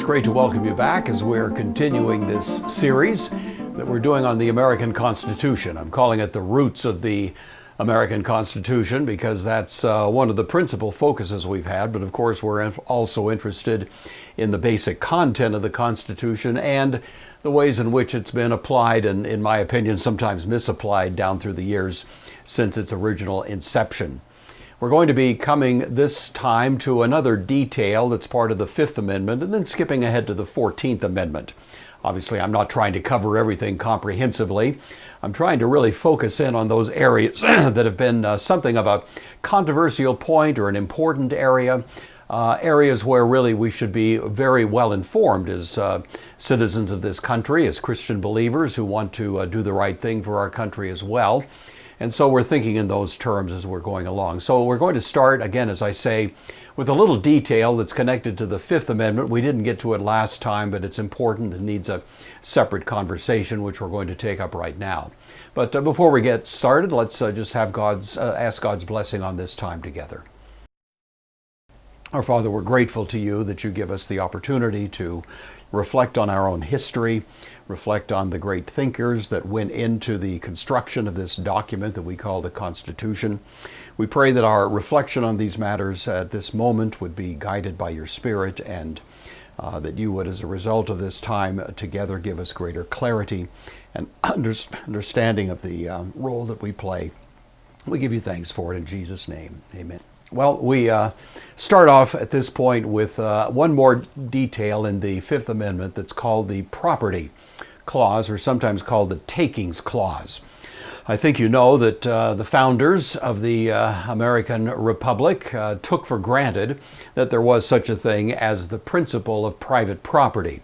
it's great to welcome you back as we're continuing this series that we're doing on the American Constitution. I'm calling it The Roots of the American Constitution because that's one of the principal focuses we've had, but of course we're also interested in the basic content of the Constitution and the ways in which it's been applied and, in my opinion, sometimes misapplied down through the years since its original inception. We're going to be coming this time to another detail that's part of the Fifth Amendment and then skipping ahead to the 14th Amendment. Obviously, I'm not trying to cover everything comprehensively. I'm trying to really focus in on those areas that have been something of a controversial point or an important area, areas where really we should be very well informed as citizens of this country, as Christian believers who want to do the right thing for our country as well. And so we're thinking in those terms as we're going along. So we're going to start, again, as I say, with a little detail that's connected to the Fifth Amendment. We didn't get to it last time, but it's important and needs a separate conversation, which we're going to take up right now. But before we get started, let's just have ask God's blessing on this time together. Our Father, we're grateful to you that you give us the opportunity to reflect on our own history, reflect on the great thinkers that went into the construction of this document that we call the Constitution. We pray that our reflection on these matters at this moment would be guided by your Spirit, and that you would, as a result of this time together, give us greater clarity and understanding of the role that we play. We give you thanks for it in Jesus' name. Amen. Well, we start off at this point with one more detail in the Fifth Amendment that's called the Property Clause, or sometimes called the Takings Clause. I think you know that the founders of the American Republic took for granted that there was such a thing as the principle of private property.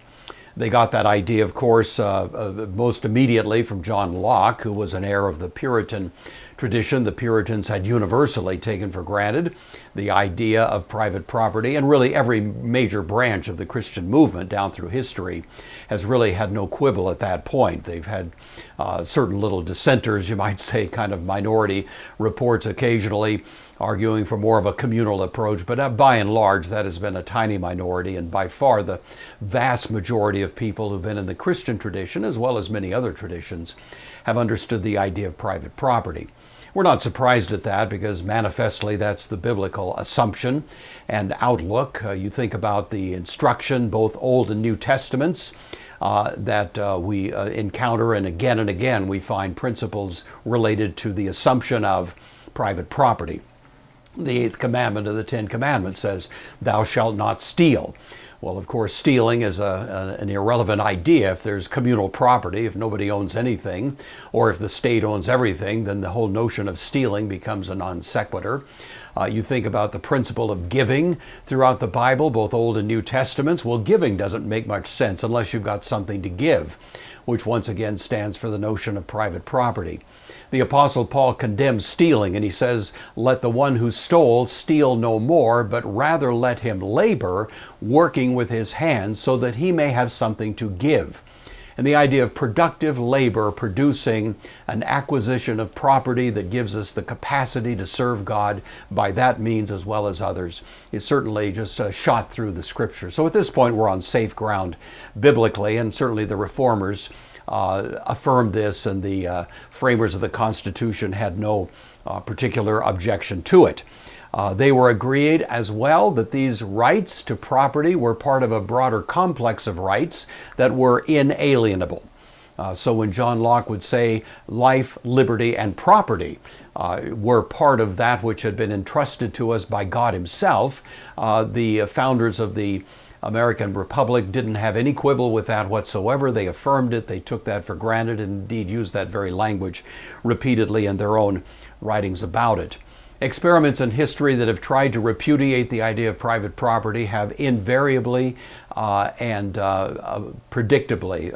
They got that idea, of course, most immediately from John Locke, who was an heir of the Puritan tradition. The Puritans had universally taken for granted the idea of private property, and really every major branch of the Christian movement down through history has really had no quibble at that point. They've had certain little dissenters, you might say, kind of minority reports occasionally arguing for more of a communal approach, but by and large that has been a tiny minority, and by far the vast majority of people who've been in the Christian tradition, as well as many other traditions, have understood the idea of private property. We're not surprised at that because manifestly that's the biblical assumption and outlook. You think about the instruction, both Old and New Testaments, that we encounter, and again we find principles related to the assumption of private property. The eighth commandment of the Ten Commandments says, "Thou shalt not steal." Well, of course, stealing is an irrelevant idea if there's communal property. If nobody owns anything, or if the state owns everything, then the whole notion of stealing becomes a non sequitur. You think about the principle of giving throughout the Bible, both Old and New Testaments. Well, giving doesn't make much sense unless you've got something to give, which once again stands for the notion of private property. The Apostle Paul condemns stealing, and he says, "Let the one who stole steal no more, but rather let him labor, working with his hands, so that he may have something to give." And the idea of productive labor producing an acquisition of property that gives us the capacity to serve God by that means as well as others is certainly just shot through the Scripture. So at this point we're on safe ground biblically, and certainly the Reformers affirmed this, and the framers of the Constitution had no particular objection to it. They were agreed as well that these rights to property were part of a broader complex of rights that were inalienable. So when John Locke would say life, liberty, and property were part of that which had been entrusted to us by God himself, the founders of the American Republic didn't have any quibble with that whatsoever. They affirmed it. They took that for granted, and indeed used that very language repeatedly in their own writings about it. Experiments in history that have tried to repudiate the idea of private property have invariably and predictably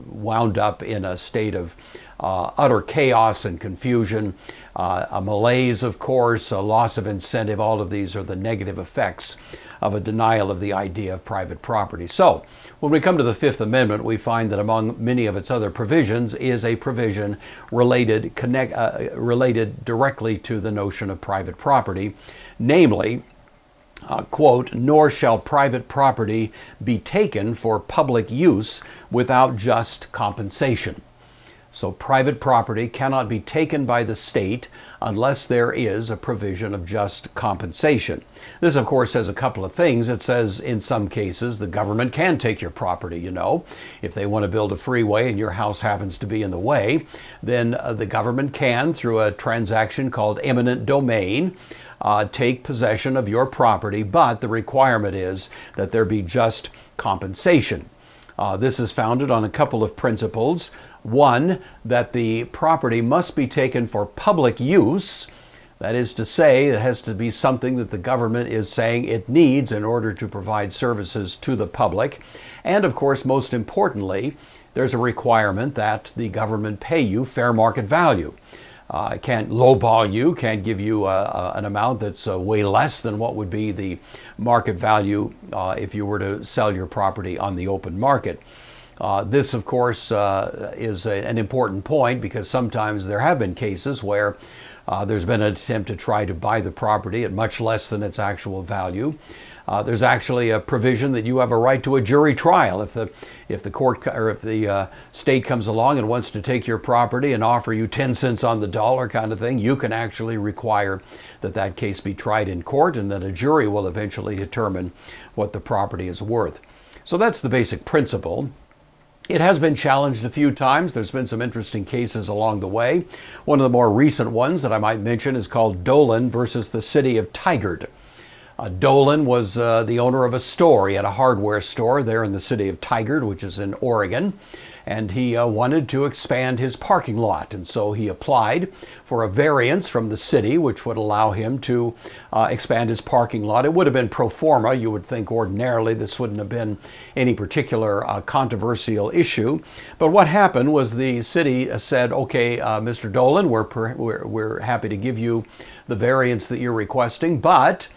wound up in a state of utter chaos and confusion, a malaise, of course, a loss of incentive. All of these are the negative effects of a denial of the idea of private property. So when we come to the Fifth Amendment, we find that among many of its other provisions is a provision related directly to the notion of private property, namely quote, "Nor shall private property be taken for public use without just compensation." So private property cannot be taken by the state unless there is a provision of just compensation. This, of course, says a couple of things. It says in some cases the government can take your property, you know. If they want to build a freeway and your house happens to be in the way, then the government can, through a transaction called eminent domain, take possession of your property, but the requirement is that there be just compensation. This is founded on a couple of principles. One, that the property must be taken for public use. That is to say, it has to be something that the government is saying it needs in order to provide services to the public. And of course, most importantly, there's a requirement that the government pay you fair market value. Can't lowball you, can't give you an amount that's way less than what would be the market value if you were to sell your property on the open market. This, of course, is an important point because sometimes there have been cases where there's been an attempt to try to buy the property at much less than its actual value. There's actually a provision that you have a right to a jury trial. If the court or if the state comes along and wants to take your property and offer you 10 cents on the dollar kind of thing, you can actually require that that case be tried in court and that a jury will eventually determine what the property is worth. So that's the basic principle. It has been challenged a few times. There's been some interesting cases along the way. One of the more recent ones that I might mention is called Dolan versus the City of Tigard. Dolan was the owner of a store. He had a hardware store there in the city of Tigard, which is in Oregon, and he wanted to expand his parking lot. And so he applied for a variance from the city, which would allow him to expand his parking lot. It would have been pro forma. You would think ordinarily this wouldn't have been any particular controversial issue. But what happened was the city said, okay, Mr. Dolan, we're happy to give you the variance that you're requesting, but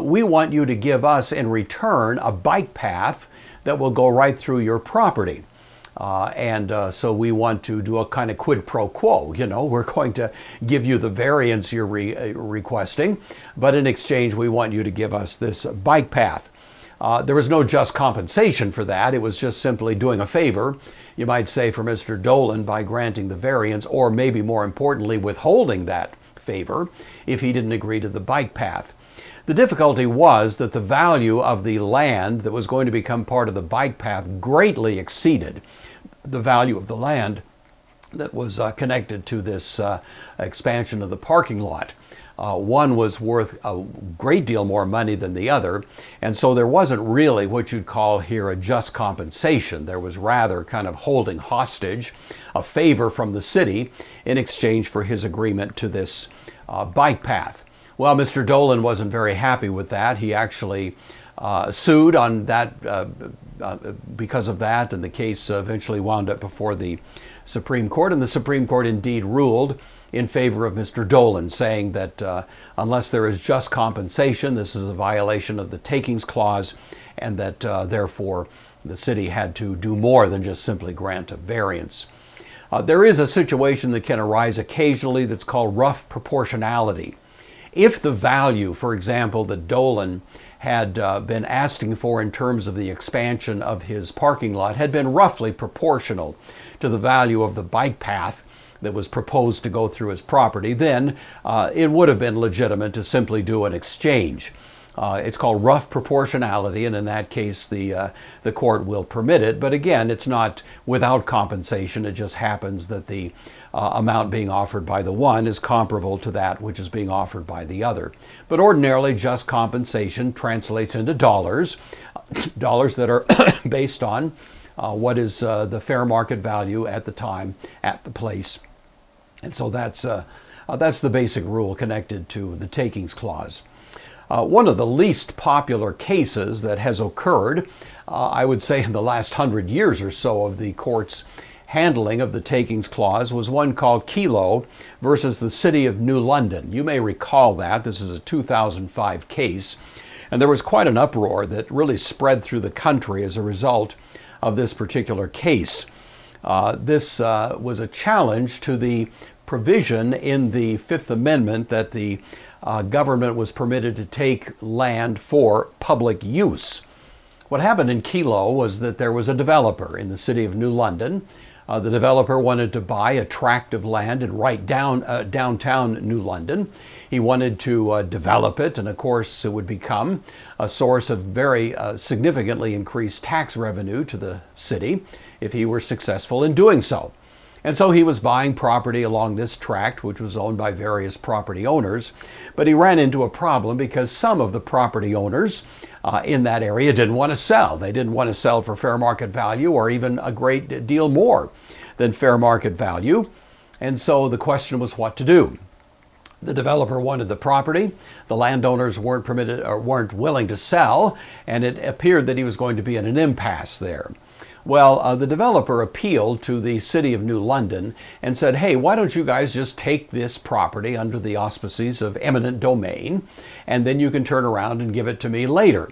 we want you to give us in return a bike path that will go right through your property. So we want to do a kind of quid pro quo. You know, we're going to give you the variance you're requesting, but in exchange we want you to give us this bike path. There was no just compensation for that. It was just simply doing a favor, you might say, for Mr. Dolan by granting the variance, or maybe more importantly, withholding that favor if he didn't agree to the bike path. The difficulty was that the value of the land that was going to become part of the bike path greatly exceeded the value of the land that was connected to this expansion of the parking lot. One was worth a great deal more money than the other, and so there wasn't really what you'd call here a just compensation. There was rather kind of holding hostage a favor from the city in exchange for his agreement to this bike path. Well, Mr. Dolan wasn't very happy with that. He actually sued on that because of that, and the case eventually wound up before the Supreme Court, and the Supreme Court indeed ruled in favor of Mr. Dolan, saying that unless there is just compensation, this is a violation of the Takings Clause, and that therefore the city had to do more than just simply grant a variance. There is a situation that can arise occasionally that's called rough proportionality. If the value, for example, that Dolan had been asking for in terms of the expansion of his parking lot had been roughly proportional to the value of the bike path that was proposed to go through his property, then it would have been legitimate to simply do an exchange. It's called rough proportionality, and in that case the court will permit it. But again, it's not without compensation. It just happens that the amount being offered by the one is comparable to that which is being offered by the other. But ordinarily, just compensation translates into dollars, dollars that are based on what is the fair market value at the time, at the place. And so that's the basic rule connected to the Takings Clause. One of the least popular cases that has occurred, I would say in the last 100 years or so of the court's handling of the Takings Clause, was one called Kelo versus the City of New London. You may recall that. This is a 2005 case, and there was quite an uproar that really spread through the country as a result of this particular case. This was a challenge to the provision in the Fifth Amendment that the government was permitted to take land for public use. What happened in Kilo was that there was a developer in the city of New London. The developer wanted to buy a tract of land in downtown New London. He wanted to develop it, and of course it would become a source of very significantly increased tax revenue to the city if he were successful in doing so. And so he was buying property along this tract, which was owned by various property owners, but he ran into a problem because some of the property owners in that area didn't want to sell. They didn't want to sell for fair market value or even a great deal more than fair market value. And so the question was what to do. The developer wanted the property. The landowners weren't permitted or weren't willing to sell, and it appeared that he was going to be in an impasse there. Well, the developer appealed to the City of New London and said, hey, why don't you guys just take this property under the auspices of eminent domain, and then you can turn around and give it to me later.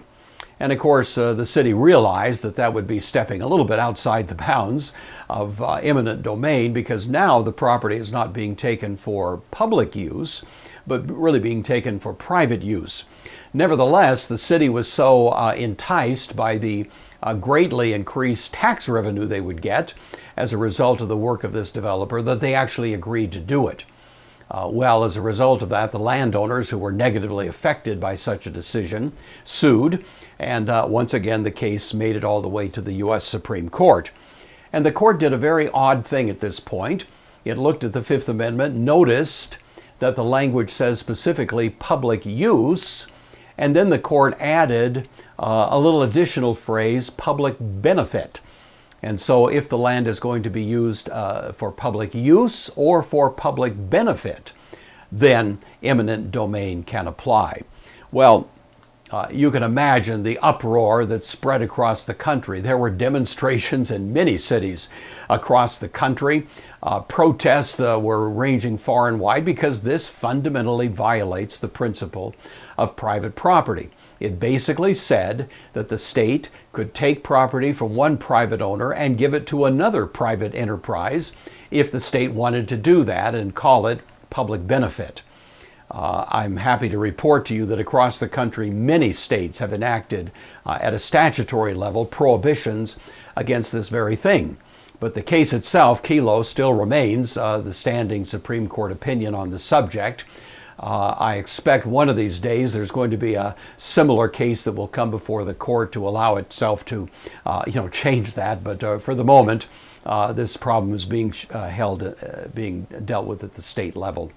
And of course, the city realized that that would be stepping a little bit outside the bounds of eminent domain, because now the property is not being taken for public use, but really being taken for private use. Nevertheless, the city was so enticed by the greatly increased tax revenue they would get as a result of the work of this developer that they actually agreed to do it. Well, as a result of that, the landowners who were negatively affected by such a decision sued, and once again the case made it all the way to the U.S. Supreme Court. And the court did a very odd thing at this point. It looked at the Fifth Amendment, noticed that the language says specifically public use, and then the court added a little additional phrase, public benefit. And so if the land is going to be used for public use or for public benefit, then eminent domain can apply. Well, you can imagine the uproar that spread across the country. There were demonstrations in many cities across the country. Protests were ranging far and wide because this fundamentally violates the principle of private property. It basically said that the state could take property from one private owner and give it to another private enterprise if the state wanted to do that and call it public benefit. I'm happy to report to you that across the country, many states have enacted at a statutory level prohibitions against this very thing. But the case itself, Kilo, still remains the standing Supreme Court opinion on the subject. I expect one of these days there's going to be a similar case that will come before the court to allow itself to, change that. But for the moment, this problem is being being dealt with at the state level.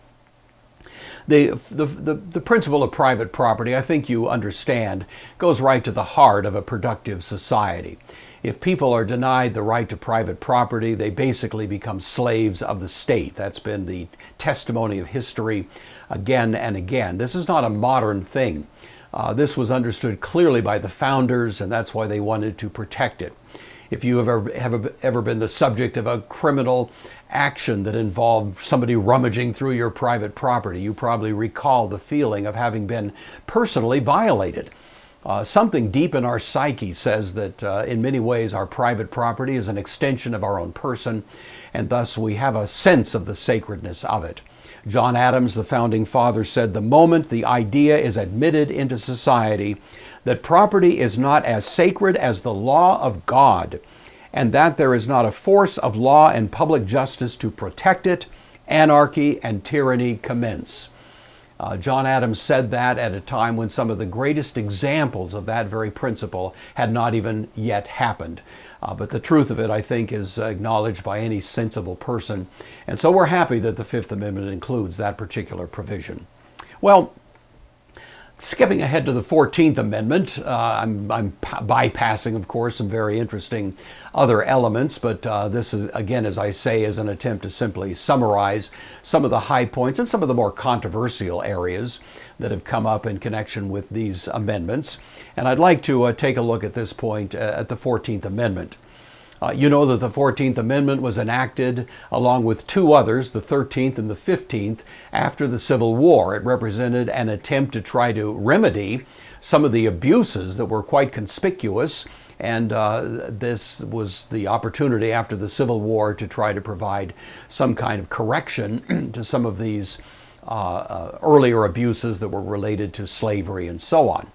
The principle of private property, I think you understand, goes right to the heart of a productive society. If people are denied the right to private property, they basically become slaves of the state. That's been the testimony of history again and again. This is not a modern thing. This was understood clearly by the founders, and that's why they wanted to protect it. If you have ever been the subject of a criminal action that involved somebody rummaging through your private property, you probably recall the feeling of having been personally violated. Something deep in our psyche says that in many ways our private property is an extension of our own person, and thus we have a sense of the sacredness of it. John Adams, the founding father, said, "The moment the idea is admitted into society that property is not as sacred as the law of God, and that there is not a force of law and public justice to protect it, anarchy and tyranny commence." John Adams said that at a time when some of the greatest examples of that very principle had not even yet happened. But the truth of it, I think, is acknowledged by any sensible person. And so we're happy that the Fifth Amendment includes that particular provision. Well, skipping ahead to the 14th Amendment, I'm bypassing, of course, some very interesting other elements, but this is, again, as I say, is an attempt to simply summarize some of the high points and some of the more controversial areas that have come up in connection with these amendments. And I'd like to take a look at this point at the 14th Amendment. You know that the 14th Amendment was enacted along with two others, the 13th and the 15th, after the Civil War. It represented an attempt to try to remedy some of the abuses that were quite conspicuous, and this was the opportunity after the Civil War to try to provide some kind of correction to some of these earlier abuses that were related to slavery and so on.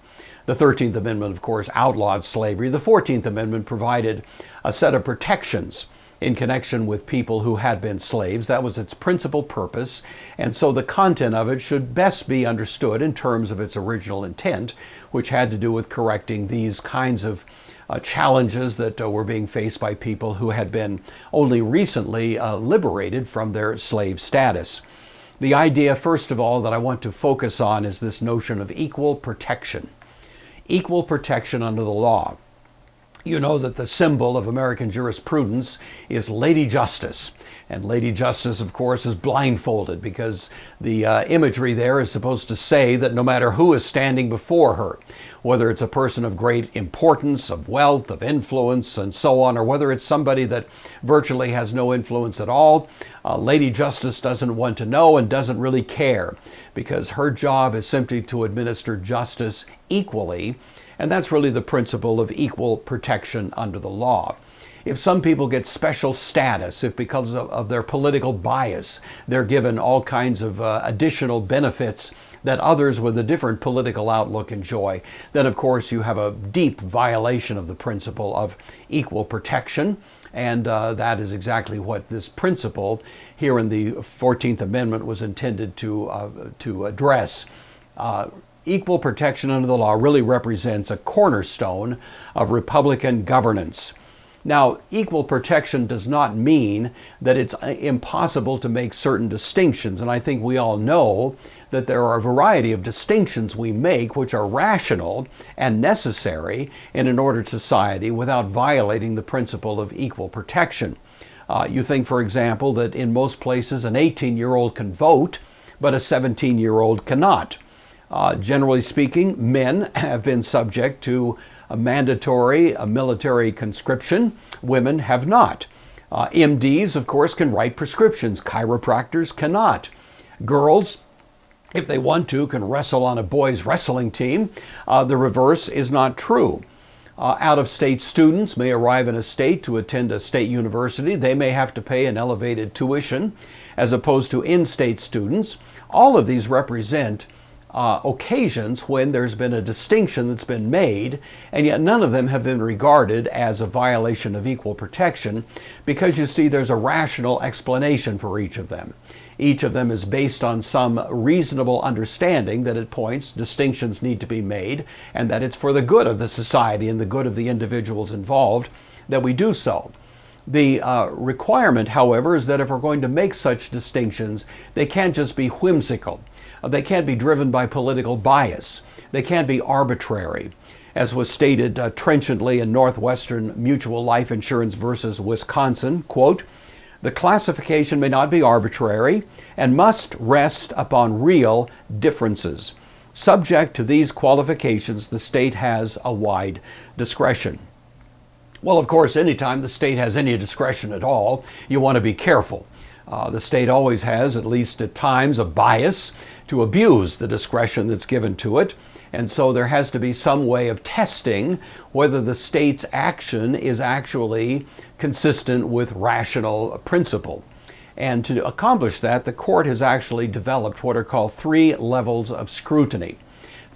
The 13th Amendment, of course, outlawed slavery. The 14th Amendment provided a set of protections in connection with people who had been slaves. That was its principal purpose, and so the content of it should best be understood in terms of its original intent, which had to do with correcting these kinds of challenges that were being faced by people who had been only recently liberated from their slave status. The idea, first of all, that I want to focus on is this notion of equal protection. Equal protection under the law. You know that the symbol of American jurisprudence is Lady Justice. And Lady Justice, of course, is blindfolded because the imagery there is supposed to say that no matter who is standing before her, whether it's a person of great importance, of wealth, of influence, and so on, or whether it's somebody that virtually has no influence at all, Lady Justice doesn't want to know and doesn't really care, because her job is simply to administer justice equally, and that's really the principle of equal protection under the law. If some people get special status, if because of their political bias, they're given all kinds of additional benefits that others with a different political outlook enjoy, then of course you have a deep violation of the principle of equal protection. And that is exactly what this principle here in the 14th Amendment was intended to address. Equal protection under the law really represents a cornerstone of Republican governance. Now, equal protection does not mean that it's impossible to make certain distinctions, and I think we all know that there are a variety of distinctions we make which are rational and necessary in an ordered society without violating the principle of equal protection. You think, for example, that in most places an 18-year-old can vote, but a 17-year-old cannot. Generally speaking, men have been subject to a mandatory military conscription. Women have not. MDs, of course, can write prescriptions. Chiropractors cannot. Girls, if they want to, can wrestle on a boys' wrestling team. The reverse is not true. Out-of-state students may arrive in a state to attend a state university. They may have to pay an elevated tuition as opposed to in-state students. All of these represent occasions when there's been a distinction that's been made, and yet none of them have been regarded as a violation of equal protection, because you see there's a rational explanation for each of them. Each of them is based on some reasonable understanding that at points distinctions need to be made, and that it's for the good of the society and the good of the individuals involved that we do so. The requirement, however, is that if we're going to make such distinctions, they can't just be whimsical. They can't be driven by political bias. They can't be arbitrary. As was stated trenchantly in Northwestern Mutual Life Insurance versus Wisconsin, quote, "The classification may not be arbitrary and must rest upon real differences. Subject to these qualifications, the state has a wide discretion." Well, of course, anytime the state has any discretion at all, you want to be careful. The state always has, at least at times, a bias to abuse the discretion that's given to it. And so there has to be some way of testing whether the state's action is actually consistent with rational principle. And to accomplish that, the court has actually developed what are called 3 levels of scrutiny.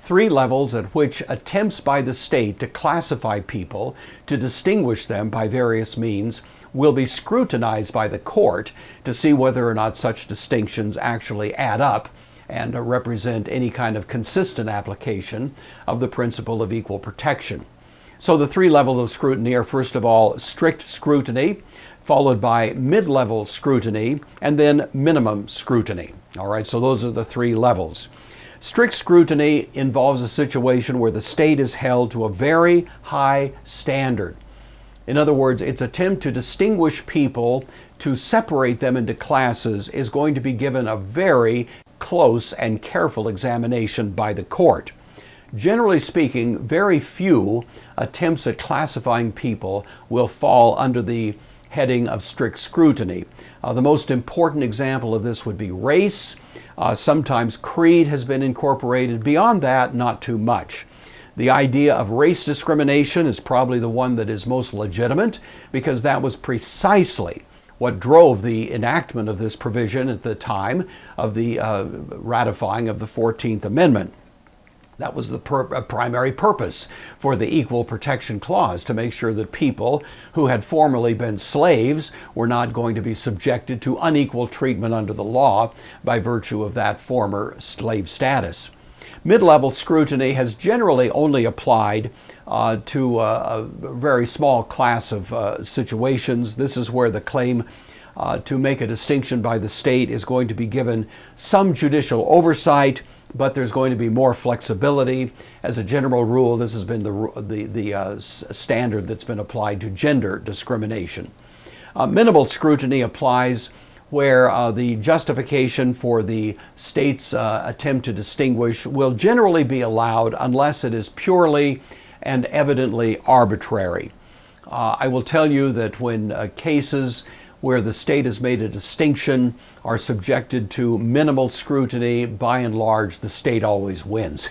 3 levels at which attempts by the state to classify people, to distinguish them by various means, will be scrutinized by the court to see whether or not such distinctions actually add up and represent any kind of consistent application of the principle of equal protection. So the 3 levels of scrutiny are, first of all, strict scrutiny, followed by mid-level scrutiny, and then minimum scrutiny. All right, so those are the 3 levels. Strict scrutiny involves a situation where the state is held to a very high standard. In other words, its attempt to distinguish people, to separate them into classes, is going to be given a very close and careful examination by the court. Generally speaking, very few attempts at classifying people will fall under the heading of strict scrutiny. The most important example of this would be race. Sometimes creed has been incorporated. Beyond that, not too much. The idea of race discrimination is probably the one that is most legitimate, because that was precisely what drove the enactment of this provision at the time of the ratifying of the 14th Amendment. That was the primary purpose for the Equal Protection Clause, to make sure that people who had formerly been slaves were not going to be subjected to unequal treatment under the law by virtue of that former slave status. Mid-level scrutiny has generally only applied to a very small class of situations. This is where the claim to make a distinction by the state is going to be given some judicial oversight, but there's going to be more flexibility. As a general rule, this has been the standard that's been applied to gender discrimination. Minimal scrutiny applies where the justification for the state's attempt to distinguish will generally be allowed unless it is purely and evidently arbitrary. I will tell you that when cases where the state has made a distinction are subjected to minimal scrutiny, by and large, the state always wins.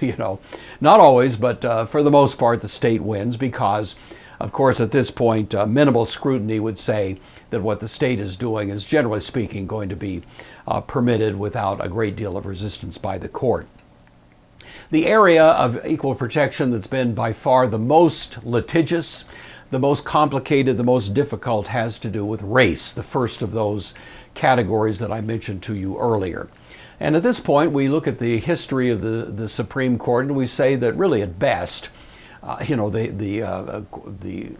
Not always, but for the most part, the state wins because, of course, at this point, minimal scrutiny would say that what the state is doing is, generally speaking, going to be permitted without a great deal of resistance by the court. The area of equal protection that's been by far the most litigious, the most complicated, the most difficult has to do with race, the first of those categories that I mentioned to you earlier. And at this point, we look at the history of the Supreme Court and we say that really at best, the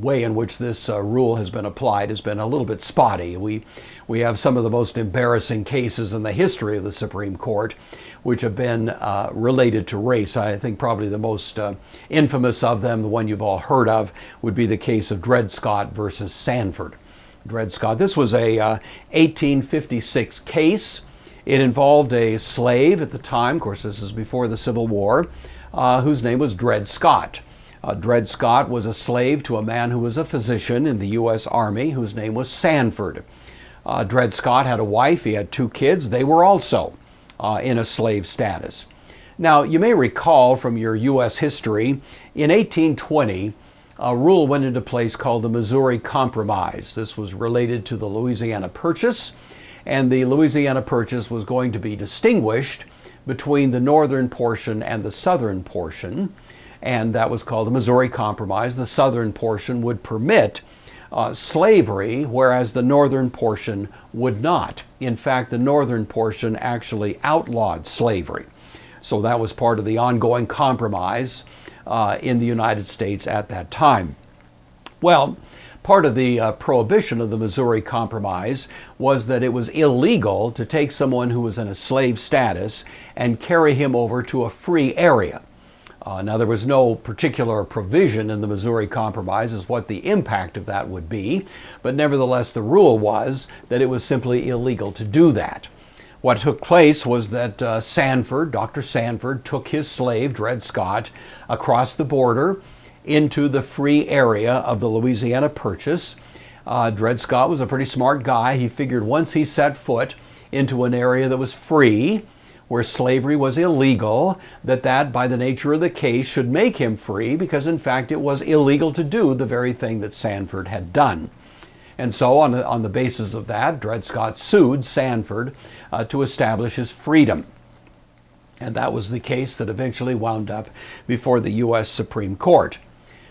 way in which this rule has been applied has been a little bit spotty. We have some of the most embarrassing cases in the history of the Supreme Court which have been related to race. I think probably the most infamous of them, the one you've all heard of, would be the case of Dred Scott versus Sanford. Dred Scott. This was a 1856 case. It involved a slave at the time, of course this is before the Civil War, whose name was Dred Scott. Dred Scott was a slave to a man who was a physician in the U.S. Army whose name was Sanford. Dred Scott had a wife, he had 2 kids, they were also in a slave status. Now, you may recall from your U.S. history, in 1820, a rule went into place called the Missouri Compromise. This was related to the Louisiana Purchase, and the Louisiana Purchase was going to be distinguished between the northern portion and the southern portion, and that was called the Missouri Compromise. The southern portion would permit slavery, whereas the northern portion would not. In fact, the northern portion actually outlawed slavery. So that was part of the ongoing compromise in the United States at that time. Well, part of the prohibition of the Missouri Compromise was that it was illegal to take someone who was in a slave status and carry him over to a free area. Now, there was no particular provision in the Missouri Compromise as what the impact of that would be, but nevertheless the rule was that it was simply illegal to do that. What took place was that Sanford, Dr. Sanford, took his slave, Dred Scott, across the border into the free area of the Louisiana Purchase. Dred Scott was a pretty smart guy. He figured once he set foot into an area that was free, where slavery was illegal, that by the nature of the case should make him free, because in fact it was illegal to do the very thing that Sanford had done. And so on the basis of that, Dred Scott sued Sanford to establish his freedom. And that was the case that eventually wound up before the U.S. Supreme Court.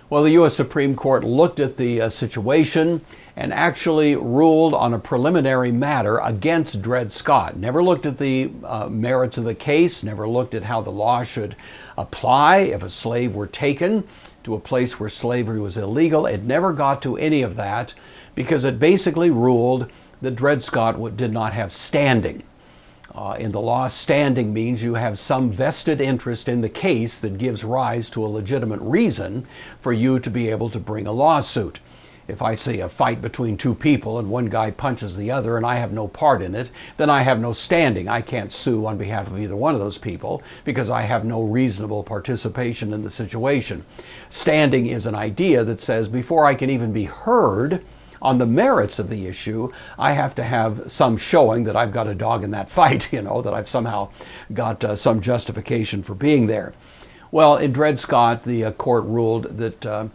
Well, the U.S. Supreme Court looked at the situation and actually ruled on a preliminary matter against Dred Scott. Never looked at the merits of the case, never looked at how the law should apply if a slave were taken to a place where slavery was illegal. It never got to any of that because it basically ruled that Dred Scott did not have standing. In the law, standing means you have some vested interest in the case that gives rise to a legitimate reason for you to be able to bring a lawsuit. If I see a fight between 2 people and one guy punches the other and I have no part in it, then I have no standing. I can't sue on behalf of either one of those people because I have no reasonable participation in the situation. Standing is an idea that says before I can even be heard on the merits of the issue, I have to have some showing that I've got a dog in that fight, that I've somehow got some justification for being there. Well, in Dred Scott, the court ruled that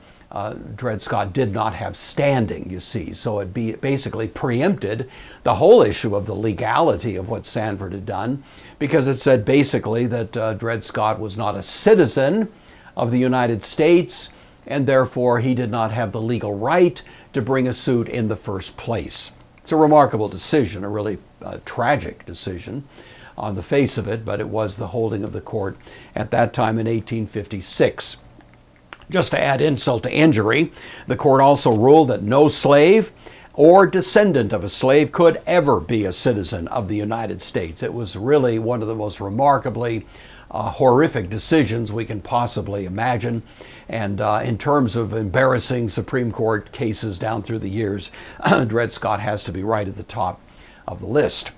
Dred Scott did not have standing, you see. So it basically preempted the whole issue of the legality of what Sanford had done, because it said basically that Dred Scott was not a citizen of the United States, and therefore he did not have the legal right to bring a suit in the first place. It's a remarkable decision, a really tragic decision on the face of it, but it was the holding of the court at that time in 1856. Just to add insult to injury, the court also ruled that no slave or descendant of a slave could ever be a citizen of the United States. It was really one of the most remarkably horrific decisions we can possibly imagine. And in terms of embarrassing Supreme Court cases down through the years, Dred Scott has to be right at the top of the list.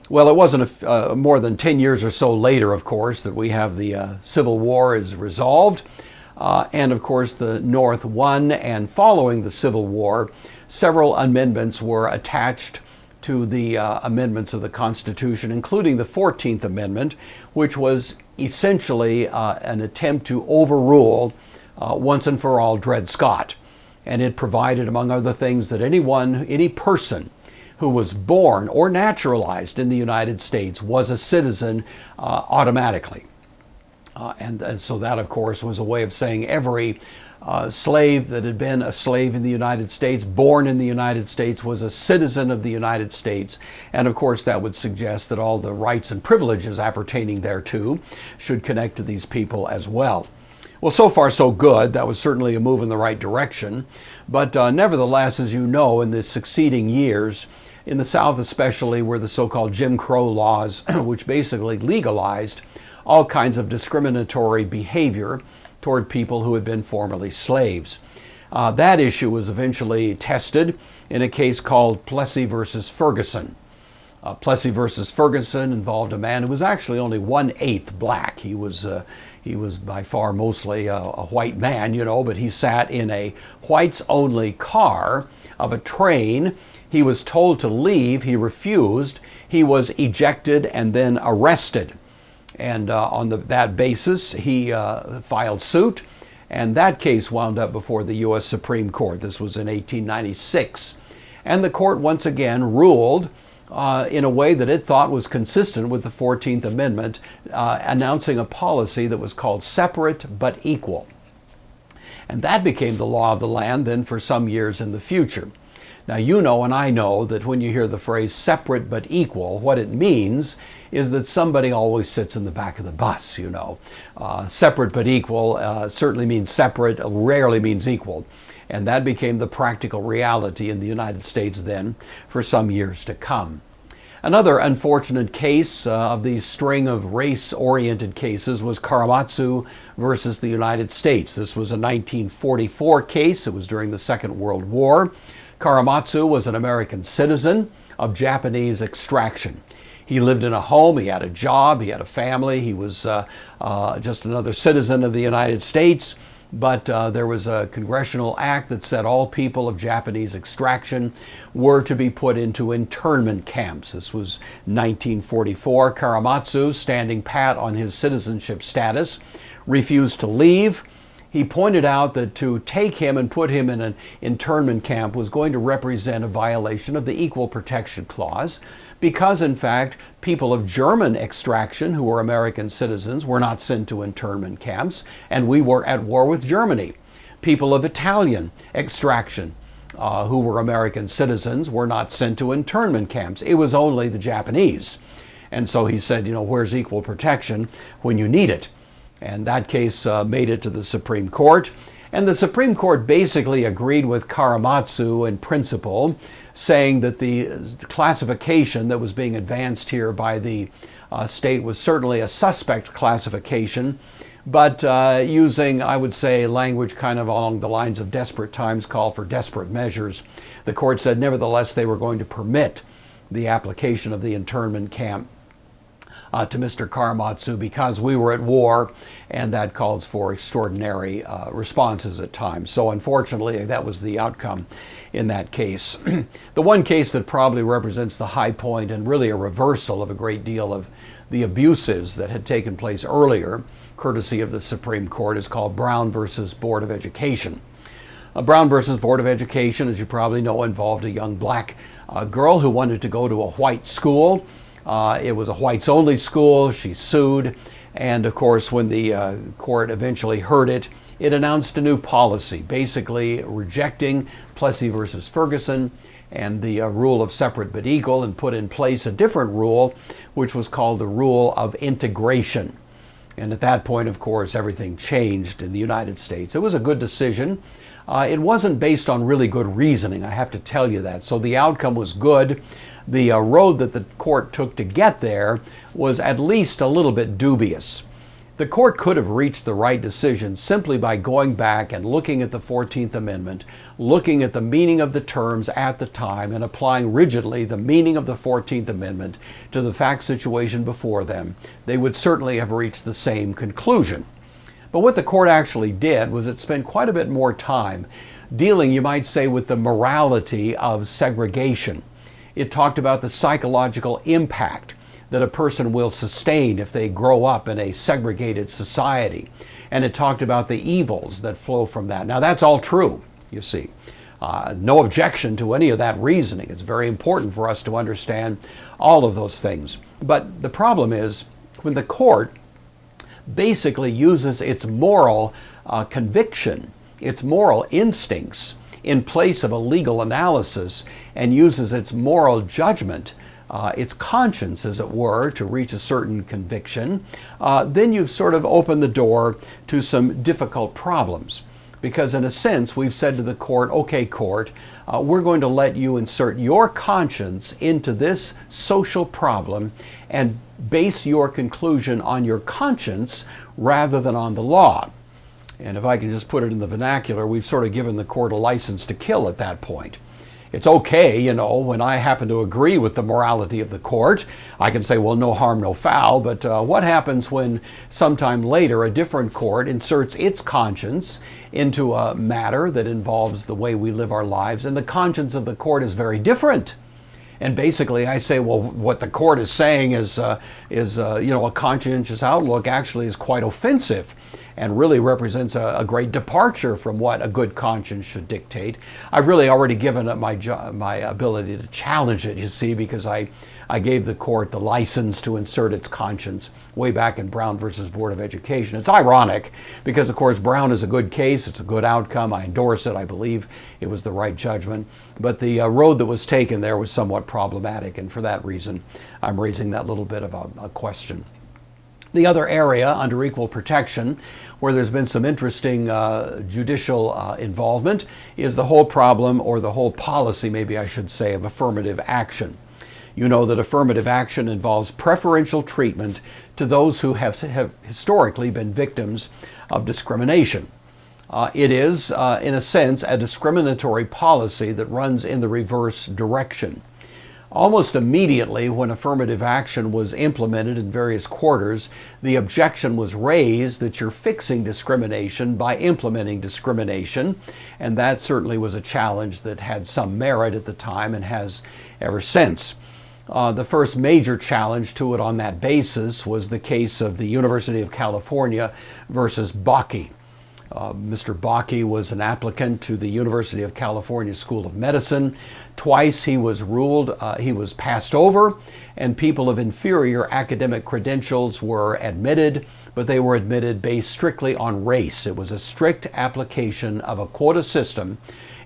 Well, it wasn't more than 10 years or so later, of course, that we have the Civil War is resolved. And of course, the North won, and following the Civil War, several amendments were attached to the amendments of the Constitution, including the 14th Amendment, which was essentially an attempt to overrule once and for all Dred Scott. And it provided, among other things, that any person who was born or naturalized in the United States was a citizen automatically. And so that, of course, was a way of saying every slave that had been a slave in the United States, born in the United States, was a citizen of the United States. And of course, that would suggest that all the rights and privileges appertaining thereto should connect to these people as well. Well, so far so good. That was certainly a move in the right direction. But nevertheless, as you know, in the succeeding years, in the South especially, were the so-called Jim Crow laws, which basically legalized all kinds of discriminatory behavior toward people who had been formerly slaves. That issue was eventually tested in a case called Plessy versus Ferguson. Plessy versus Ferguson involved a man who was actually only 1/8 black. He was by far mostly a white man, you know, but he sat in a whites-only car of a train. He was told to leave. He refused. He was ejected and then arrested. And on that basis, he filed suit, and that case wound up before the U.S. Supreme Court. This was in 1896. And the court once again ruled in a way that it thought was consistent with the 14th Amendment, announcing a policy that was called separate but equal. And that became the law of the land then for some years in the future. Now, you know and I know that when you hear the phrase separate but equal, what it means is that somebody always sits in the back of the bus, you know. Separate but equal certainly means separate, rarely means equal. And that became the practical reality in the United States then for some years to come. Another unfortunate case of the string of race-oriented cases was Karamatsu versus the United States. This was a 1944 case. It was during the Second World War. Karamatsu was an American citizen of Japanese extraction. He lived in a home, he had a job, he had a family, he was just another citizen of the United States, but there was a congressional act that said all people of Japanese extraction were to be put into internment camps. This was 1944. Karamatsu, standing pat on his citizenship status, refused to leave. He pointed out that to take him and put him in an internment camp was going to represent a violation of the Equal Protection Clause, because in fact people of German extraction who were American citizens were not sent to internment camps, and we were at war with Germany. People of Italian extraction who were American citizens were not sent to internment camps. It was only the Japanese. And so he said, you know, where's equal protection when you need it? And that case made it to the Supreme Court. And the Supreme Court basically agreed with Karamatsu in principle, saying that the classification that was being advanced here by the state was certainly a suspect classification, but using, I would say, language kind of along the lines of desperate times call for desperate measures. The court said nevertheless they were going to permit the application of the internment camp to Mr. Karamatsu because we were at war, and that calls for extraordinary responses at times. So unfortunately, that was the outcome in that case. The one case that probably represents the high point and really a reversal of a great deal of the abuses that had taken place earlier, courtesy of the Supreme Court, is called Brown versus Board of Education. Brown versus Board of Education, as you probably know, involved a young black girl who wanted to go to a white school. It was a whites-only school. She sued. And of course, when the court eventually heard it, it announced a new policy, basically rejecting Plessy versus Ferguson and the rule of separate but equal, and put in place a different rule, which was called the rule of integration. And at that point, of course, everything changed in the United States. It was a good decision. It wasn't based on really good reasoning, I have to tell you that. So the outcome was good. The road that the court took to get there was at least a little bit dubious. The court could have reached the right decision simply by going back and looking at the 14th Amendment, looking at the meaning of the terms at the time, and applying rigidly the meaning of the 14th Amendment to the fact situation before them. They would certainly have reached the same conclusion. But what the court actually did was it spent quite a bit more time dealing, you might say, with the morality of segregation. It talked about the psychological impact that a person will sustain if they grow up in a segregated society. And it talked about the evils that flow from that. Now, that's all true, you see. No objection to any of that reasoning. It's very important for us to understand all of those things. But the problem is, when the court basically uses its moral conviction, its moral instincts, in place of a legal analysis, and uses its moral judgment, its conscience, as it were, to reach a certain conviction, then you've sort of opened the door to some difficult problems. Because in a sense, we've said to the court, okay, court, we're going to let you insert your conscience into this social problem and base your conclusion on your conscience rather than on the law. And if I can just put it in the vernacular, we've sort of given the court a license to kill at that point. It's okay, you know, when I happen to agree with the morality of the court, I can say, well, no harm, no foul. But what happens when sometime later a different court inserts its conscience into a matter that involves the way we live our lives, and the conscience of the court is very different? And basically I say, well, what the court is saying is you know, a conscientious outlook actually is quite offensive and really represents a great departure from what a good conscience should dictate. I've really already given up my ability to challenge it, you see, because I gave the court the license to insert its conscience way back in Brown versus Board of Education. It's ironic because, of course, Brown is a good case. It's a good outcome. I endorse it. I believe it was the right judgment. But the road that was taken there was somewhat problematic, and for that reason, I'm raising that little bit of a question. The other area under equal protection where there's been some interesting judicial involvement is the whole problem, or the whole policy, maybe I should say, of affirmative action. You know that affirmative action involves preferential treatment to those who have historically been victims of discrimination. It is, in a sense, a discriminatory policy that runs in the reverse direction. Almost immediately when affirmative action was implemented in various quarters, the objection was raised that you're fixing discrimination by implementing discrimination, and that certainly was a challenge that had some merit at the time and has ever since. The first major challenge to it on that basis was the case of the University of California versus Bakke. Mr. Bakke was an applicant to the University of California School of Medicine. Twice he was ruled, he was passed over, and people of inferior academic credentials were admitted, but they were admitted based strictly on race. It was a strict application of a quota system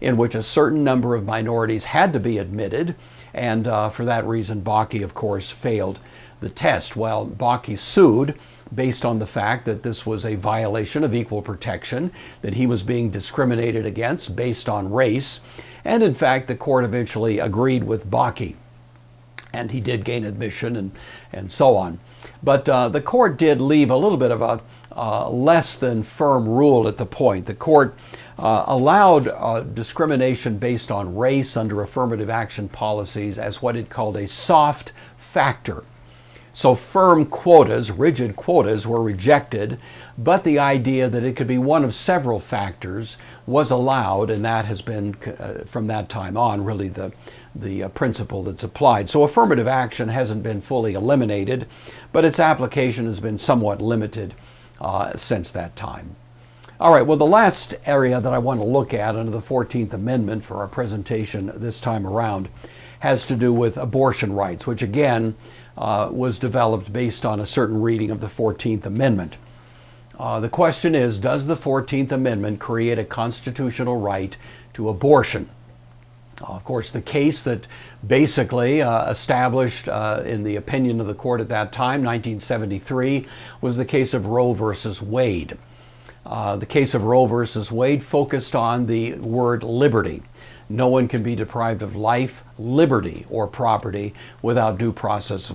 in which a certain number of minorities had to be admitted, and for that reason Bakke, of course, failed the test. Well, Bakke sued based on the fact that this was a violation of equal protection, that he was being discriminated against based on race, and in fact the court eventually agreed with Bakke, and he did gain admission and so on. But the court did leave a little bit of a less than firm rule at the point. The court allowed discrimination based on race under affirmative action policies as what it called a soft factor. So firm quotas, rigid quotas, were rejected, but the idea that it could be one of several factors was allowed, and that has been, from that time on, really the principle that's applied. So affirmative action hasn't been fully eliminated, but its application has been somewhat limited since that time. All right, well, the last area that I want to look at under the 14th Amendment for our presentation this time around has to do with abortion rights, which again was developed based on a certain reading of the 14th Amendment. The question is, does the 14th Amendment create a constitutional right to abortion? Of course, the case that basically established in the opinion of the court at that time, 1973, was the case of Roe versus Wade. The case of Roe versus Wade focused on the word liberty. No one can be deprived of life, liberty, or property without due process.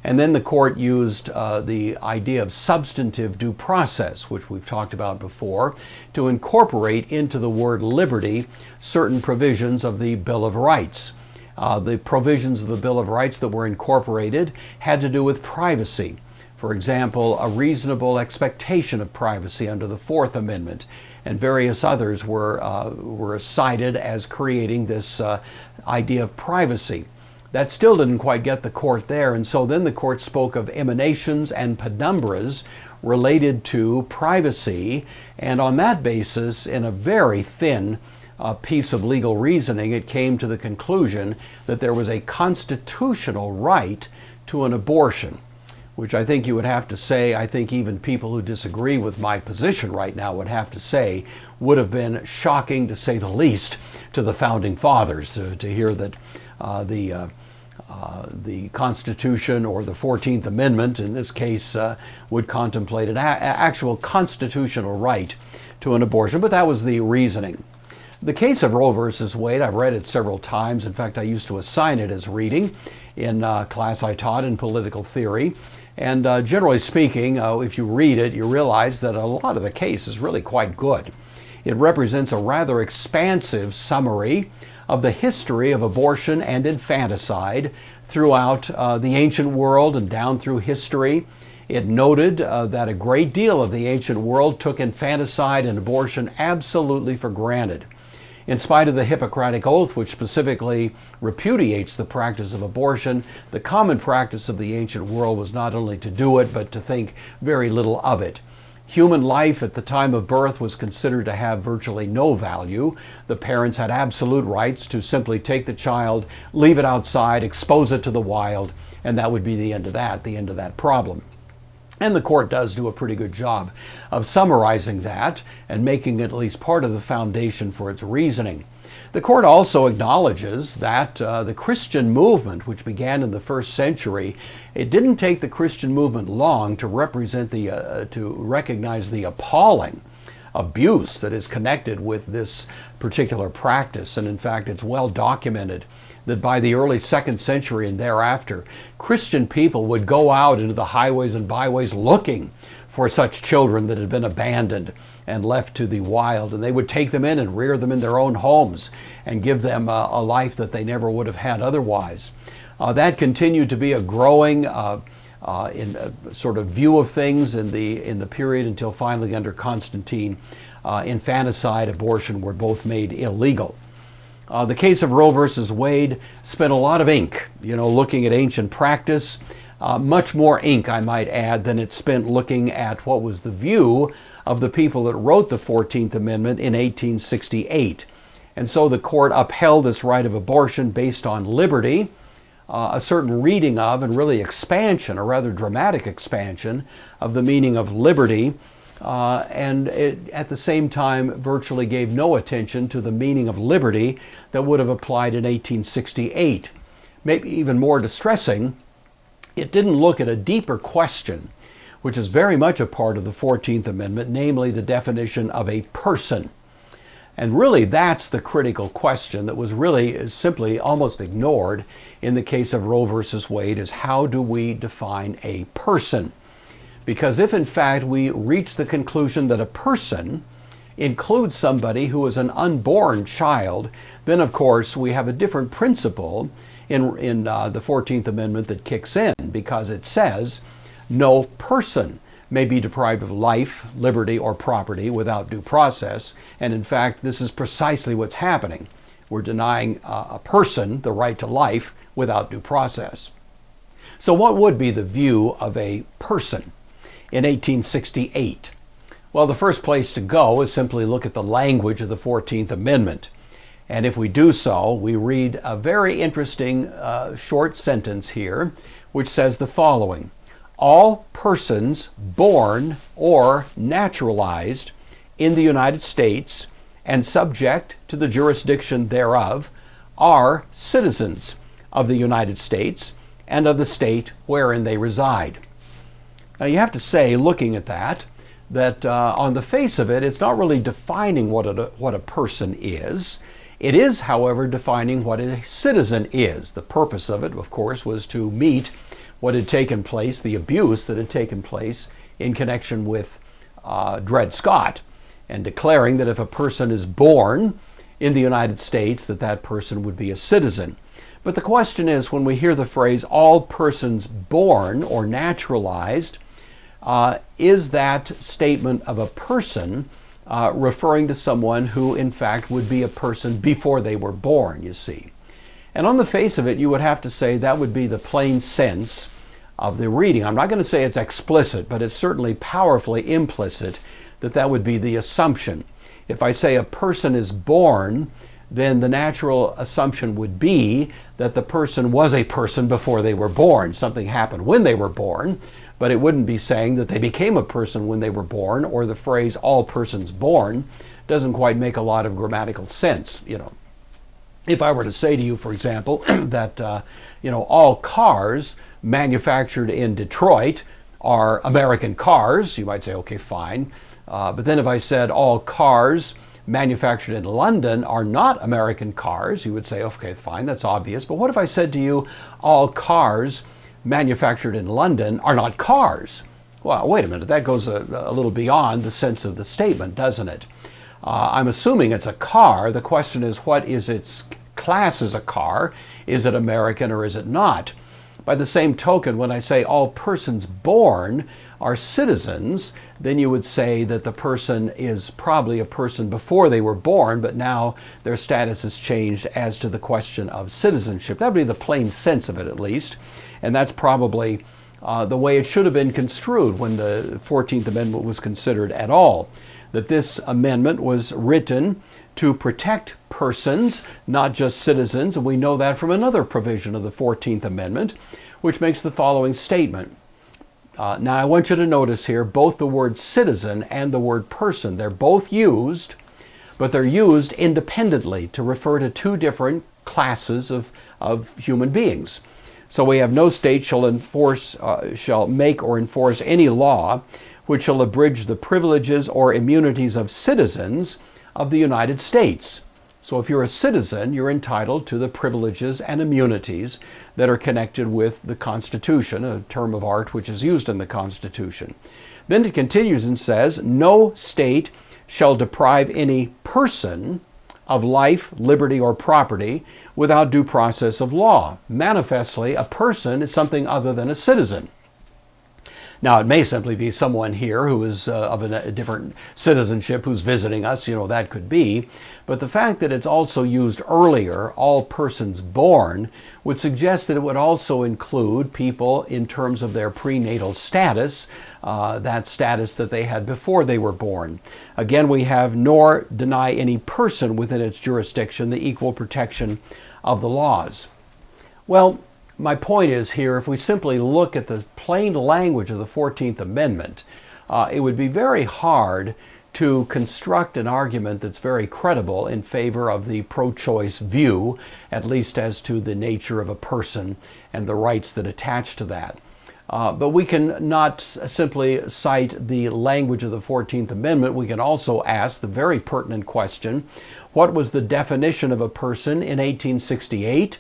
And then the court used the idea of substantive due process, which we've talked about before, to incorporate into the word liberty certain provisions of the Bill of Rights. The provisions of the Bill of Rights that were incorporated had to do with privacy. For example, a reasonable expectation of privacy under the Fourth Amendment, and various others were cited as creating this idea of privacy. That still didn't quite get the court there, and so then the court spoke of emanations and penumbras related to privacy, and on that basis, in a very thin piece of legal reasoning, it came to the conclusion that there was a constitutional right to an abortion, which I think you would have to say, I think even people who disagree with my position right now would have to say, would have been shocking, to say the least, to the Founding Fathers to hear that the Constitution, or the 14th Amendment in this case, would contemplate an actual constitutional right to an abortion. But that was the reasoning. The case of Roe versus Wade, I've read it several times. In fact, I used to assign it as reading in class I taught in political theory. And generally speaking, if you read it, you realize that a lot of the case is really quite good. It represents a rather expansive summary of the history of abortion and infanticide throughout the ancient world and down through history. It noted that a great deal of the ancient world took infanticide and abortion absolutely for granted. In spite of the Hippocratic Oath, which specifically repudiates the practice of abortion, the common practice of the ancient world was not only to do it, but to think very little of it. Human life at the time of birth was considered to have virtually no value. The parents had absolute rights to simply take the child, leave it outside, expose it to the wild, and that would be the end of that problem. And the court does do a pretty good job of summarizing that and making it at least part of the foundation for its reasoning. The court also acknowledges that the Christian movement, which began in the first century, it didn't take the Christian movement long to recognize the appalling abuse that is connected with this particular practice. And in fact, it's well documented that by the early 2nd century and thereafter, Christian people would go out into the highways and byways looking for such children that had been abandoned and left to the wild, and they would take them in and rear them in their own homes and give them a life that they never would have had otherwise. That continued to be a growing sort of view of things in the period until finally under Constantine, infanticide, abortion were both made illegal. The case of Roe versus Wade spent a lot of ink, looking at ancient practice, much more ink, I might add, than it spent looking at what was the view of the people that wrote the 14th Amendment in 1868. And so the court upheld this right of abortion based on liberty, a certain reading of, and really expansion, a rather dramatic expansion of the meaning of liberty, and it, at the same time, virtually gave no attention to the meaning of liberty that would have applied in 1868. Maybe even more distressing, it didn't look at a deeper question, which is very much a part of the 14th Amendment, namely the definition of a person. And really, that's the critical question that was really simply almost ignored in the case of Roe versus Wade, is how do we define a person? Because if in fact we reach the conclusion that a person includes somebody who is an unborn child, then of course we have a different principle in the 14th Amendment that kicks in, because it says no person may be deprived of life, liberty, or property without due process. And in fact, this is precisely what's happening. We're denying a person the right to life without due process. So what would be the view of a person in 1868? Well, the first place to go is simply look at the language of the 14th Amendment. And if we do so, we read a very interesting short sentence here, which says the following: all persons born or naturalized in the United States and subject to the jurisdiction thereof are citizens of the United States and of the state wherein they reside. Now you have to say, looking at that on the face of it, it's not really defining what a person is. It is, however, defining what a citizen is. The purpose of it, of course, was to meet what had taken place, the abuse that had taken place in connection with Dred Scott, and declaring that if a person is born in the United States, that person would be a citizen. But the question is, when we hear the phrase all persons born or naturalized, is that statement of a person referring to someone who in fact would be a person before they were born, you see? And on the face of it, you would have to say that would be the plain sense of the reading. I'm not going to say it's explicit, but it's certainly powerfully implicit that would be the assumption. If I say a person is born, then the natural assumption would be that the person was a person before they were born. Something happened when they were born, but it wouldn't be saying that they became a person when they were born, or the phrase all persons born doesn't quite make a lot of grammatical sense. If I were to say to you, for example, that all cars manufactured in Detroit are American cars, you might say, okay, fine. But then if I said all cars manufactured in London are not American cars, you would say, okay, fine, that's obvious. But what if I said to you all cars manufactured in London are not cars? Well, wait a minute, that goes a little beyond the sense of the statement, doesn't it? I'm assuming it's a car. The question is, what is its class as a car? Is it American or is it not? By the same token, when I say all persons born are citizens, then you would say that the person is probably a person before they were born, but now their status has changed as to the question of citizenship. That would be the plain sense of it, at least. And that's probably the way it should have been construed when the 14th Amendment was considered at all. That this amendment was written to protect persons, not just citizens, and we know that from another provision of the 14th Amendment, which makes the following statement. Now I want you to notice here both the word citizen and the word person. They're both used, but they're used independently to refer to two different classes of human beings. So we have no state shall make or enforce any law which shall abridge the privileges or immunities of citizens of the United States. So if you're a citizen, you're entitled to the privileges and immunities that are connected with the Constitution, a term of art which is used in the Constitution. Then it continues and says, no state shall deprive any person of life, liberty, or property without due process of law. Manifestly, a person is something other than a citizen. Now, it may simply be someone here who is of a different citizenship who's visiting us, that could be. But the fact that it's also used earlier, all persons born, would suggest that it would also include people in terms of their prenatal status, that status that they had before they were born. Again, we have nor deny any person within its jurisdiction the equal protection of the laws. Well, my point is here, if we simply look at the plain language of the 14th Amendment, it would be very hard to construct an argument that's very credible in favor of the pro-choice view, at least as to the nature of a person and the rights that attach to that. But we can not simply cite the language of the 14th Amendment. We can also ask the very pertinent question, what was the definition of a person in 1868?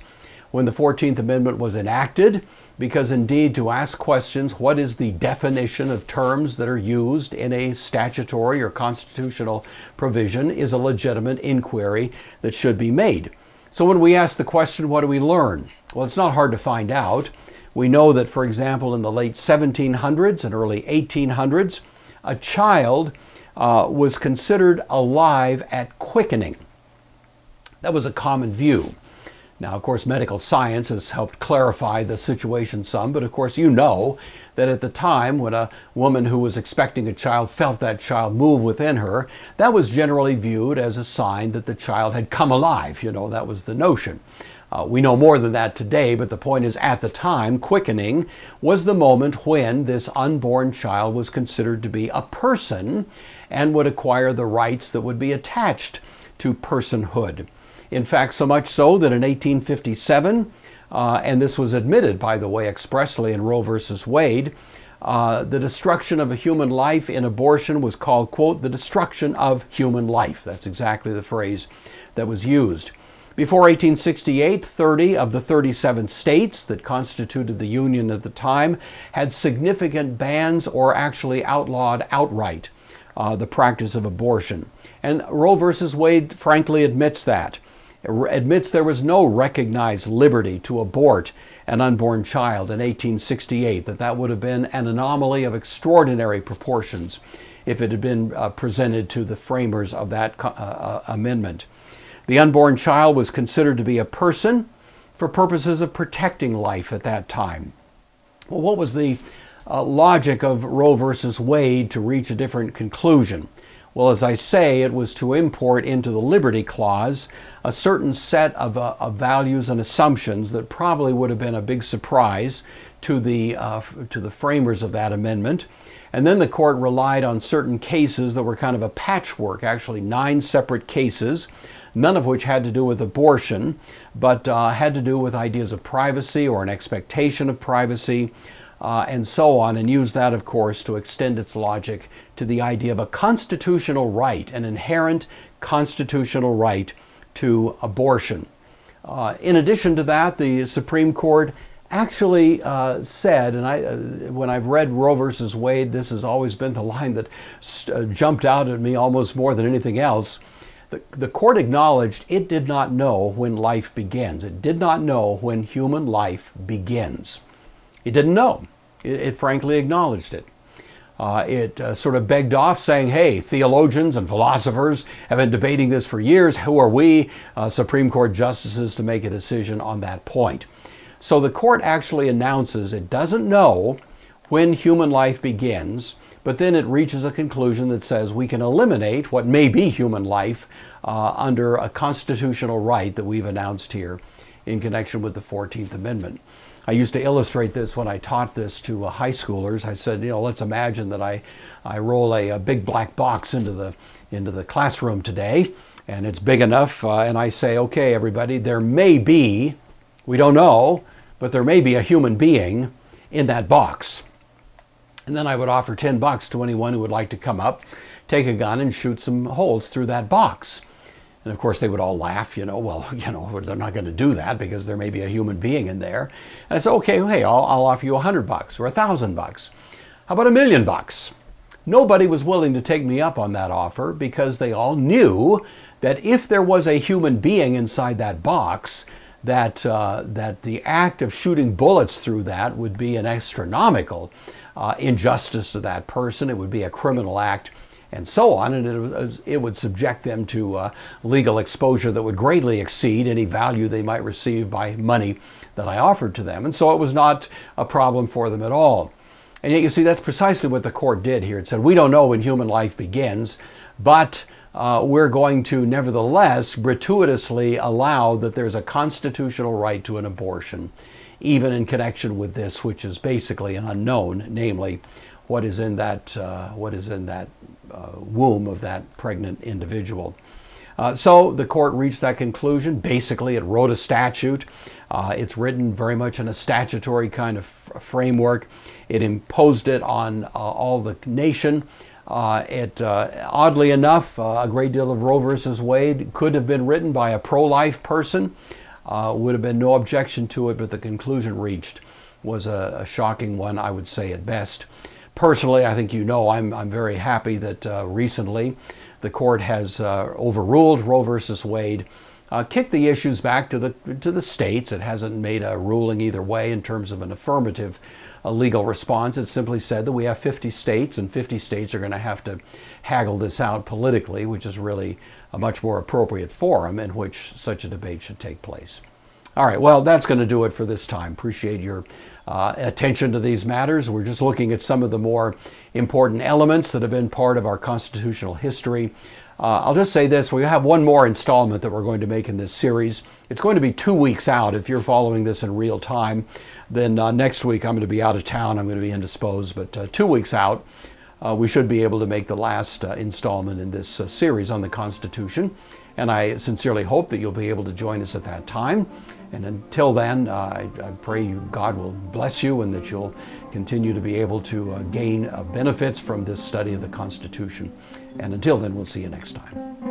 When the 14th Amendment was enacted, because indeed to ask questions, what is the definition of terms that are used in a statutory or constitutional provision, is a legitimate inquiry that should be made. So when we ask the question, what do we learn? Well, it's not hard to find out. We know that, for example, in the late 1700s and early 1800s, a child was considered alive at quickening. That was a common view. Now, of course, medical science has helped clarify the situation some, but of course you know that at the time when a woman who was expecting a child felt that child move within her, that was generally viewed as a sign that the child had come alive. You know, that was the notion. We know more than that today, but the point is, at the time, quickening was the moment when this unborn child was considered to be a person and would acquire the rights that would be attached to personhood. In fact, so much so that in 1857, and this was admitted, by the way, expressly in Roe versus Wade, the destruction of a human life in abortion was called, quote, the destruction of human life. That's exactly the phrase that was used. Before 1868, 30 of the 37 states that constituted the Union at the time had significant bans or actually outlawed outright the practice of abortion. And Roe versus Wade frankly admits that. It admits there was no recognized liberty to abort an unborn child in 1868, that would have been an anomaly of extraordinary proportions if it had been presented to the framers of that amendment. The unborn child was considered to be a person for purposes of protecting life at that time. Well, what was the logic of Roe versus Wade to reach a different conclusion? Well, as I say, it was to import into the Liberty Clause a certain set of values and assumptions that probably would have been a big surprise to the framers of that amendment. And then the court relied on certain cases that were kind of a patchwork, actually 9 separate cases, none of which had to do with abortion, but had to do with ideas of privacy or an expectation of privacy, and so on, and used that, of course, to extend its logic to the idea of a constitutional right, an inherent constitutional right to abortion. In addition to that, the Supreme Court actually said, and when I've read Roe versus Wade, this has always been the line that jumped out at me almost more than anything else. The court acknowledged it did not know when life begins. It did not know when human life begins. It didn't know. It frankly acknowledged it. It sort of begged off saying, hey, theologians and philosophers have been debating this for years. Who are we, Supreme Court justices, to make a decision on that point? So the court actually announces it doesn't know when human life begins, but then it reaches a conclusion that says we can eliminate what may be human life under a constitutional right that we've announced here in connection with the 14th Amendment. I used to illustrate this when I taught this to high schoolers. I said, you know, let's imagine that I roll a big black box into the classroom today, and it's big enough, and I say, okay, everybody, there may be, we don't know, but there may be a human being in that box. And then I would offer $10 to anyone who would like to come up, take a gun, and shoot some holes through that box. And of course they would all laugh, you know, well, you know, they're not going to do that because there may be a human being in there. And I said, okay, hey, I'll offer you $100 or $1,000. How about $1 million? Nobody was willing to take me up on that offer because they all knew that if there was a human being inside that box, that the act of shooting bullets through that would be an astronomical injustice to that person. It would be a criminal act, and so on, and it would subject them to legal exposure that would greatly exceed any value they might receive by money that I offered to them. And so it was not a problem for them at all. And yet, you see, that's precisely what the court did here. It said, we don't know when human life begins, but we're going to nevertheless gratuitously allow that there's a constitutional right to an abortion, even in connection with this, which is basically an unknown, namely what is in that womb of that pregnant individual. So the court reached that conclusion. Basically, it wrote a statute. It's written very much in a statutory kind of framework. It imposed it on all the nation. Oddly enough, a great deal of Roe versus Wade could have been written by a pro-life person. Would have been no objection to it, but the conclusion reached was a shocking one, I would say, at best. Personally, I think you know I'm very happy that recently the court has overruled Roe versus Wade, kicked the issues back to the states. It hasn't made a ruling either way in terms of an affirmative legal response. It simply said that we have 50 states, and 50 states are going to have to haggle this out politically, which is really a much more appropriate forum in which such a debate should take place. All right, well, that's going to do it for this time. Appreciate your attention to these matters. We're just looking at some of the more important elements that have been part of our constitutional history. I'll just say this, we have one more installment that we're going to make in this series. It's going to be 2 weeks out. If you're following this in real time, then next week I'm going to be out of town, I'm going to be indisposed, but 2 weeks out, we should be able to make the last installment in this series on the Constitution. And I sincerely hope that you'll be able to join us at that time. And until then, I pray God will bless you and that you'll continue to be able to gain benefits from this study of the Constitution. And until then, we'll see you next time.